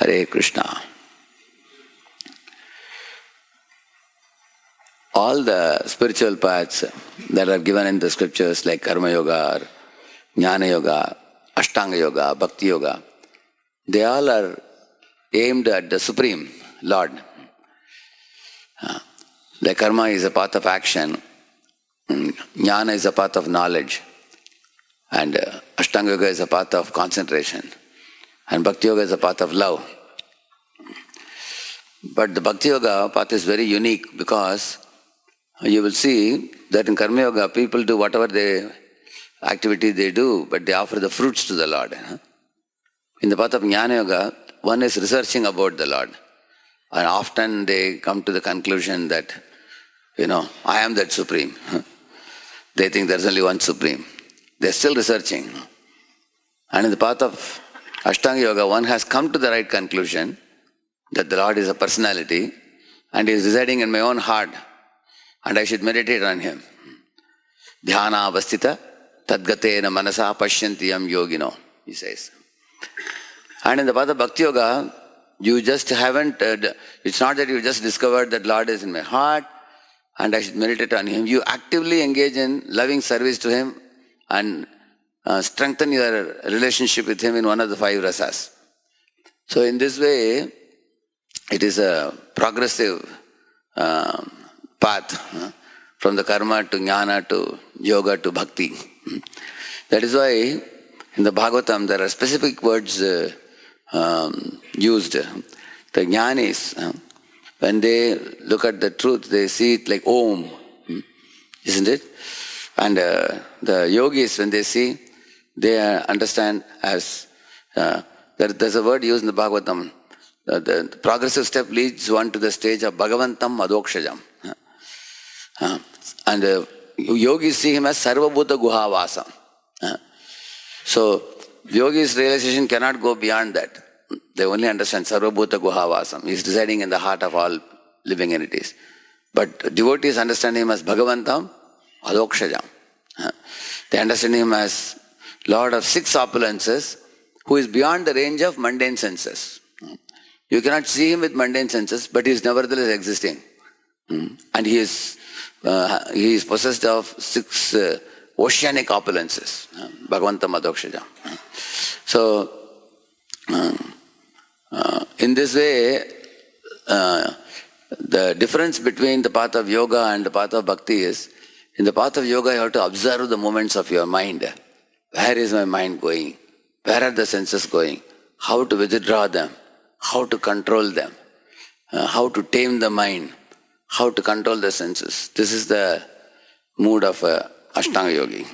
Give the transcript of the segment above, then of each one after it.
Hare Krishna. All the spiritual paths that are given in the scriptures like Karma Yoga, or Jnana Yoga, Ashtanga Yoga, Bhakti Yoga, they all are aimed at the Supreme Lord. Like Karma is a path of action, Jnana is a path of knowledge, and Ashtanga Yoga is a path of concentration, and Bhakti Yoga is a path of love. But the Bhakti Yoga path is very unique because you will see that in Karma Yoga, people do whatever activity they do, but they offer the fruits to the Lord. In the path of Jnana Yoga, one is researching about the Lord. And often they come to the conclusion that, I am that Supreme. They think there's only one Supreme. They're still researching. And in the path of Ashtanga Yoga, one has come to the right conclusion that the Lord is a personality and He is residing in my own heart and I should meditate on Him. Dhyana avastita tadgatena manasa pashyantiyam yogino, he says. And in the path of Bhakti Yoga, you just haven't, it's not that you just discovered that Lord is in my heart and I should meditate on Him. You actively engage in loving service to Him and strengthen your relationship with Him in one of the 5 rasas. So in this way, it is a progressive path from the karma to jnana to yoga to bhakti. That is why in the Bhagavatam there are specific words used. The jnanis, when they look at the truth, they see it like Om, isn't it? And the yogis, when they see, they understand as, there's a word used in the Bhagavatam, the progressive step leads one to the stage of Bhagavantam Adokshajam. And yogis see him as Sarvabhuta Guhavasam. So yogis' realization cannot go beyond that. They only understand Sarvabhuta Guhavasam. He is residing in the heart of all living entities. But devotees understand him as Bhagavantam Adokshajam. They understand him as Lord of 6 opulences who is beyond the range of mundane senses. You cannot see him with mundane senses, but he is nevertheless existing. And he is possessed of 6 oceanic opulences. Bhagavantam Adokshajam. So, in this way, the difference between the path of yoga and the path of bhakti is, in the path of yoga you have to observe the movements of your mind. Where is my mind going? Where are the senses going? How to withdraw them? How to control them? How to tame the mind? How to control the senses? This is the mood of Ashtanga yogi.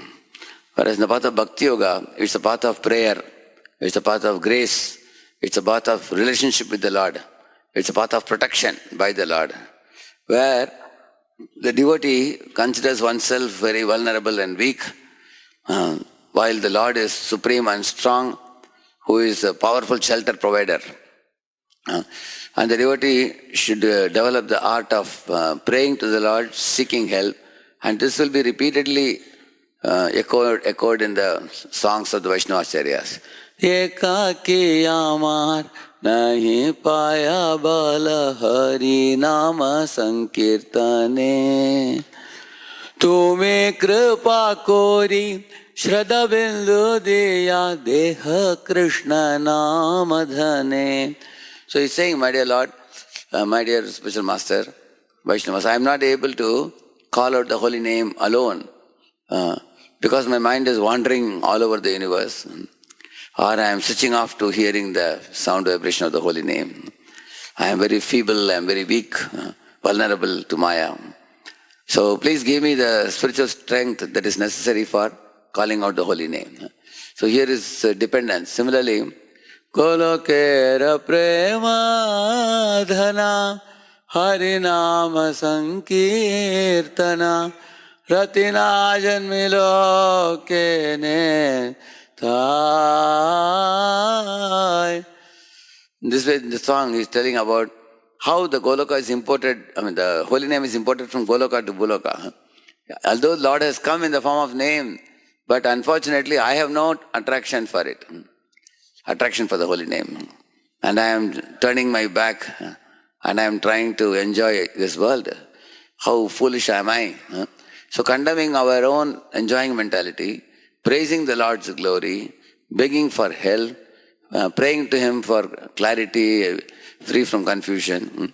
Whereas in the path of bhakti yoga, it's a path of prayer, it's a path of grace, it's a path of relationship with the Lord, it's a path of protection by the Lord, where the devotee considers oneself very vulnerable and weak, while the Lord is supreme and strong, who is a powerful shelter provider. And the devotee should develop the art of praying to the Lord, seeking help, and this will be repeatedly echoed in the songs of the Vaishnavacharyas. Ekaki amar nahi paya bala hari nama sankirtane tume kripa kori shraddha bindu diya deha Krishna namadhane. So he's saying, my dear Lord, my dear spiritual master, Vaishnavas, I am not able to call out the holy name alone because my mind is wandering all over the universe, or I am switching off to hearing the sound vibration of the holy name. I am very feeble, I am very weak, vulnerable to Maya. So please give me the spiritual strength that is necessary for calling out the holy name. So here is dependence. Similarly, Golokera prema dhana harinama sankirtana ratina janmilo kene thai. This way in the song he is telling about how the Goloka is imported, the holy name is imported from Goloka to Buloka. Although Lord has come in the form of name, but unfortunately I have no attraction for it. Attraction for the holy name. and I am turning my back and I am trying to enjoy this world. How foolish am I? So condemning our own enjoying mentality, praising the Lord's glory, begging for help, praying to Him for clarity, free from confusion,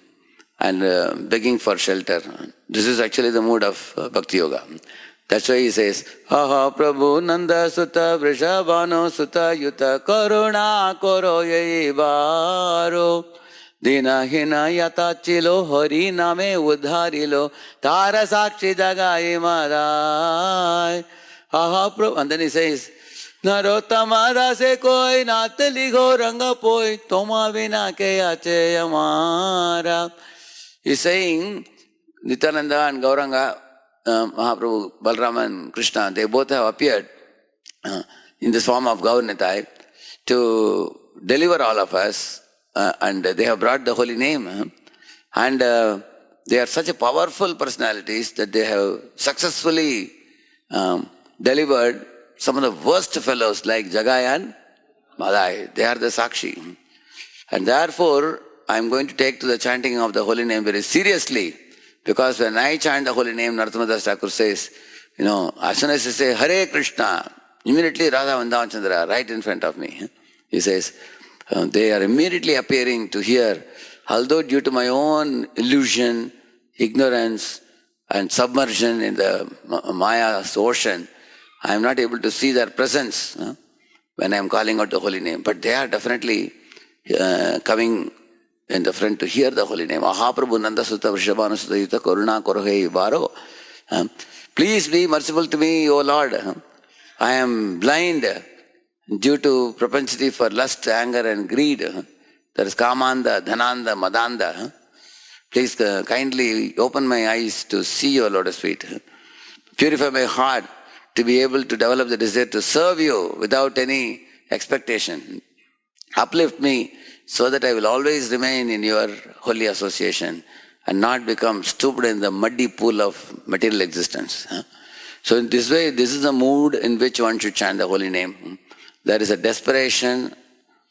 and begging for shelter. This is actually the mood of Bhakti Yoga. That's why he says, Aha Prabhu Nanda Sutta Vrishabhano Sutta Yuta Karuna Koro Yei Baro Dina Hina Yatachilo Hari Name Udharilo Tara Sakshi Jagai Madai. Aha Prabhu. And then he says, Narottama Dase Koi Natali Go Ranga Poi Toma Vina Ke Ache Yamara. He's saying, Nityananda and Gauranga, Mahaprabhu, Balram and Krishna, they both have appeared in this form of Gaurnitai to deliver all of us, and they have brought the holy name. And they are such a powerful personalities that they have successfully delivered some of the worst fellows like Jagai and Madai. They are the Sakshi. And therefore, I am going to take to the chanting of the holy name very seriously. Because when I chant the holy name, Narottam Thakur says, as soon as I say Hare Krishna, immediately Radha Vrindavan Chandra right in front of me. He says, they are immediately appearing to hear, although due to my own illusion, ignorance, and submersion in the Maya's ocean, I am not able to see their presence when I am calling out the holy name. But they are definitely coming in the front to hear the holy name. Aha Prabhu Nanda Sutta Vrishabhanu Sutta Yuta Karuna Korohei Baro. Please be merciful to me, O Lord. I am blind due to propensity for lust, anger and greed. There is Kamanda, Dhananda, Madanda. Please kindly open my eyes to see your lotus feet. Purify my heart to be able to develop the desire to serve you without any expectation. Uplift me so that I will always remain in your holy association and not become stupid in the muddy pool of material existence. So in this way, this is the mood in which one should chant the holy name. There is a desperation,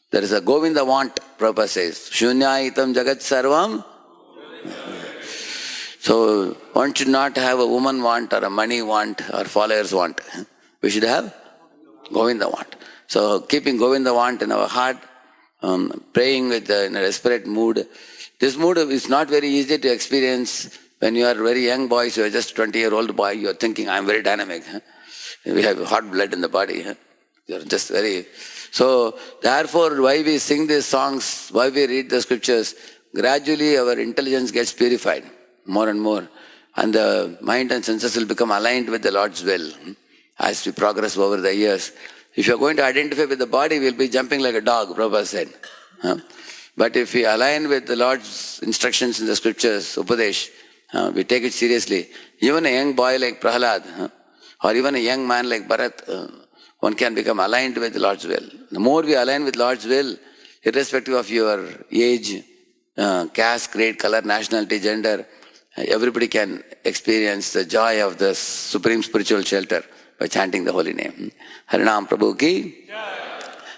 there is a Govinda want, Prabhupada says, Shunyaitam Jagat Sarvam. So one should not have a woman want or a money want or followers want. We should have Govinda want. So keeping Govinda want in our heart, praying with in a desperate mood. This mood is not very easy to experience when you are very young boys, you are just 20-year-old boy, you are thinking, I am very dynamic. We have hot blood in the body. You are just very... So, therefore, why we sing these songs, why we read the scriptures, gradually our intelligence gets purified more and more. And the mind and senses will become aligned with the Lord's will as we progress over the years. If you are going to identify with the body, we will be jumping like a dog, Prabhupada said. But if we align with the Lord's instructions in the scriptures, Upadesh, we take it seriously. Even a young boy like Prahalad, or even a young man like Bharat, one can become aligned with the Lord's will. The more we align with Lord's will, irrespective of your age, caste, creed, color, nationality, gender, everybody can experience the joy of the supreme spiritual shelter by chanting the holy name. Harinam Prabhu ki.